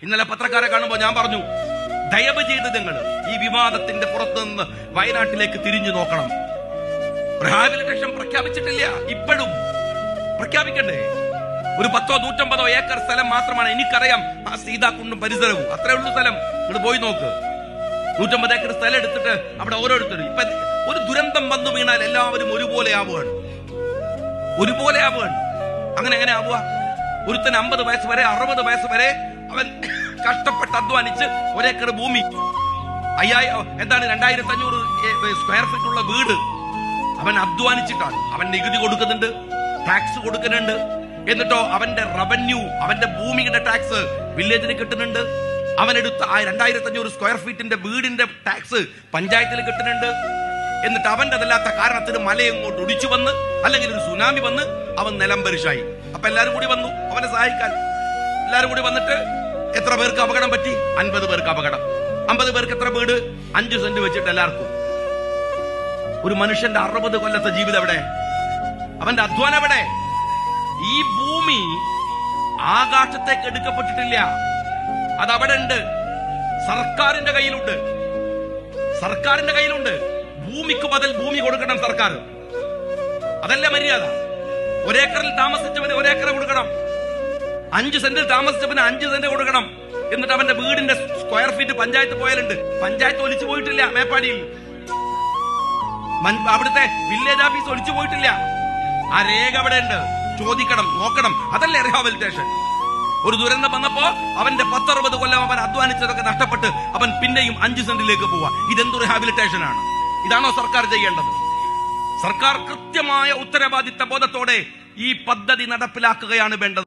ഇന്നലെ പത്രക്കാരെ കാണുമ്പോൾ ഞാൻ പറഞ്ഞു, ദയവ് ചെയ്ത് നിങ്ങൾ ഈ വിവാദത്തിന്റെ പുറത്തുനിന്ന് വയനാട്ടിലേക്ക് തിരിഞ്ഞു നോക്കണം. റിഹാബിലിറ്റേഷൻ പ്രഖ്യാപിച്ചിട്ടില്ല, ഇപ്പോഴും പ്രഖ്യാപിക്കണ്ടേ? ഒരു 10-150 ഏക്കർ സ്ഥലം മാത്രമാണ് എനിക്കറിയാം. ആ സീതാകുണ്ടും പരിസരവും അത്രേ ഉള്ളൂ സ്ഥലം. നിങ്ങൾ പോയി നോക്ക്. 150 ഏക്കർ സ്ഥലം എടുത്തിട്ട് അവിടെ ഓരോരുത്തരും ഇപ്പൊ ഒരു ദുരന്തം വന്നു വീണാൽ എല്ലാവരും ഒരുപോലെ ആവുകയാണ്. അങ്ങനെ എങ്ങനെ ആവുക? ഒരുത്തൻ 50 വയസ്സ് വരെ 60 വയസ്സ് വരെ അവൻ കഷ്ടപ്പെട്ട് അധ്വാനിച്ച് ഒരേക്കർ ഭൂമി 2500 സ്ക്വയർ ഫീറ്റ് ഉള്ള വീട് അവൻ അധ്വാനിച്ചിട്ടാണ്. അവൻ നികുതി കൊടുക്കുന്നുണ്ട്, ടാക്സ് കൊടുക്കുന്നുണ്ട്. എന്നിട്ടോ അവന്റെ റവന്യൂ, അവന്റെ ഭൂമിയുടെ ടാക്സ് വില്ലേജിന് കിട്ടുന്നുണ്ട്. അവനെടുത്ത 2500 സ്ക്വയർ ഫീറ്റിന്റെ വീടിന്റെ ടാക്സ് പഞ്ചായത്തിൽ കിട്ടുന്നുണ്ട്. എന്നിട്ട് അവന്റെ അതല്ലാത്ത കാരണത്തിന് മലയങ്ങോട്ട് ഒടിച്ചു വന്ന്, അല്ലെങ്കിൽ ഒരു സുനാമി വന്ന് അവൻ നിലംപരിശായി. അപ്പൊ എല്ലാരും കൂടി വന്നു അവനെ സഹായിക്കാൻ. എല്ലാരും കൂടി വന്നിട്ട് എത്ര പേർക്ക് അപകടം പറ്റി? 50 പേർക്ക് അപകടം. 50 പേർക്ക് എത്ര വീട്? 5 സെന്റ് വെച്ചിട്ട് എല്ലാവർക്കും. ഒരു മനുഷ്യന്റെ 60 കൊല്ലത്തെ ജീവിതം എവിടെ? അവന്റെ അധ്വാനം എവിടെ? ഈ ഭൂമി ആകാശത്തേക്ക് എടുക്കപ്പെട്ടിട്ടില്ല, അതവിടെ ഉണ്ട്. സർക്കാരിന്റെ കയ്യിലുണ്ട്. ഭൂമിക്ക് ബദൽ ഭൂമി കൊടുക്കണം സർക്കാർ. അതല്ല മര്യാദ. ഒരേക്കറിൽ താമസിച്ചവന് 1 ഏക്കർ കൊടുക്കണം, 5 സെന്റിൽ താമസിച്ചവന് 5 സെന്റ് കൊടുക്കണം. എന്നിട്ട് അവന്റെ വീടിന്റെ സ്ക്വയർ ഫീറ്റ് പഞ്ചായത്ത് പോയാലുണ്ട്. പഞ്ചായത്ത് ഒലിച്ചു പോയിട്ടില്ല. മേപ്പാടിയിൽ അവിടുത്തെ വില്ലേജ് ഓഫീസ് ഒലിച്ചു പോയിട്ടില്ല. ആ രേഖ അവിടെ ഉണ്ട്. ചോദിക്കണം, നോക്കണം. അതല്ലേ റിഹാബിലിറ്റേഷൻ? ഒരു ദുരന്തം വന്നപ്പോ അവന്റെ 10-60 കൊല്ലം അവൻ അധ്വാനിച്ചതൊക്കെ നഷ്ടപ്പെട്ട് അവൻ പിന്നെയും 5 സെന്റിലേക്ക് പോവാ. ഇതെന്തു റിഹാബിലിറ്റേഷൻ ആണ്? ഇതാണോ സർക്കാർ ചെയ്യേണ്ടത്? സർക്കാർ കൃത്യമായ ഉത്തരവാദിത്ത ബോധത്തോടെ ഈ പദ്ധതി നടപ്പിലാക്കുകയാണ് വേണ്ടത്.